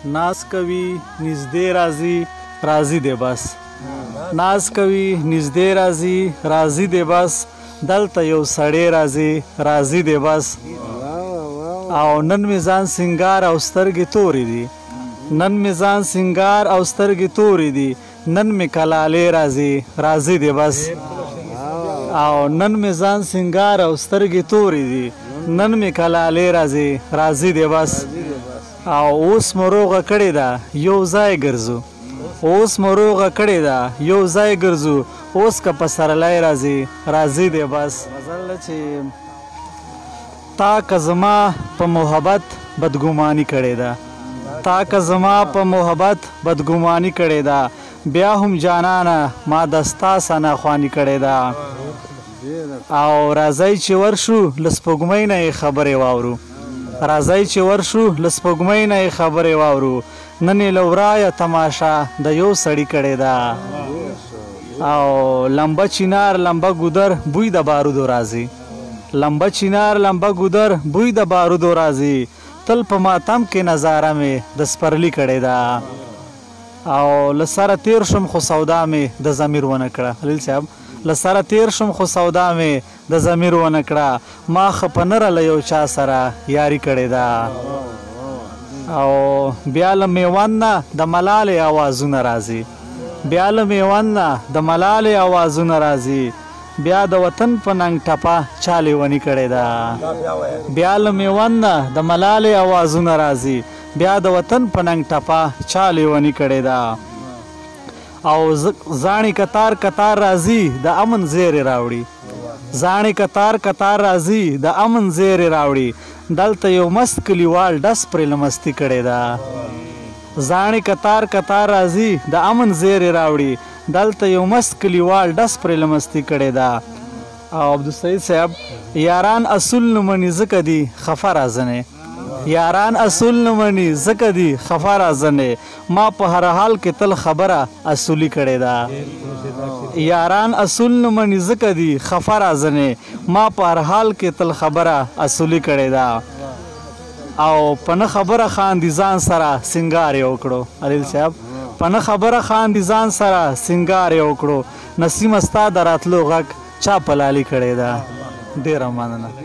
नाज کوي نږدې راځي راضي دی بس ناز کوي نږدې راځي راضي دی بس دلته یو سړی راځي راضي دی بس او نن مې ځان سنگار او سترګې تورې دي نن مې ځان سنگار او سترګې تورې دي نن مې کلالې راځي راضي دی بس او نن مې ځان سنگار او سترګې تورې دي نن مې کلالې راځي راضي دی بس او اوس مروغه کړې ده یو ځای ګرځو اوس مروغه کړې ده یو ځای ګرځو اوس که پسرلی راځي راضي دی بس غزل چې تا که زما په محبت بدګماني کړې ده تا که زما په محبت بدګماني کړې ده بیا هم جانانه ما دستا سناخواني کړې ده او راځئ چې ورشو له سپوږمۍ نه یې خبرې واورو راځئ چې ورشو له سپوږمۍ نه یې خبرې واورو نن یې له ورایه تماشه د یو سړي کړې ده او لمبه چینار لمبه ګودر بوی د بارودو راځي لمبه چینار لمبه ګودر بوی د بارودو راځي تل په ماتم کې نظاره مې د سپرلي کړې ده او له سره تیر شم خو سودا مې د ضمیر ونه کړه خلیل صاحب له سره تیر شم خو سودا مې د ضمیر ونه کړه ما خپه نه له یو چا سره یاري کړې ده او بیا له میوند نه د ملالې اوازونه راځي بیا له میوند نه د ملالې اوازونه راځي بیا د وطن په ننګ ټپه چا لیوني کړې ده بیا له میوند نه د ملالې اوازونه راځي بیا د وطن په ننګ ټپه چا لیوني کړې ده او زاڼې کتار کتار راځي د امن زیرې راوړي زاڼې کتار کتار راځي د امن زیرې راوړي دلته یو مست کلیوال ډس پرې لمستي کړې ده زاڼې کتار کتار راځي د امن زیرې راوړي دلته یو مست کلیوال ډس پرې لمستي کړې ده او عبدالسعید صاحب یاران اصول نه مني ځکه دي خفه راځنې یاران اصول نه مني ځکه دي خفه راځنې ما په هر حال کې تل خبره اصولي کړې ده یاران اصول نه مني ځکه دي خفه راځنې ما په هر حال کې تل خبره اصولي کړې ده او په نه خبره خاندي ځان سره سنگار یې وکړو علیل صاحب په نه خبره خاندي ځان سره سنگار یې وکړو نسیمه ستا د راتلو غږ چا په لالي کړې ده ډېره مننه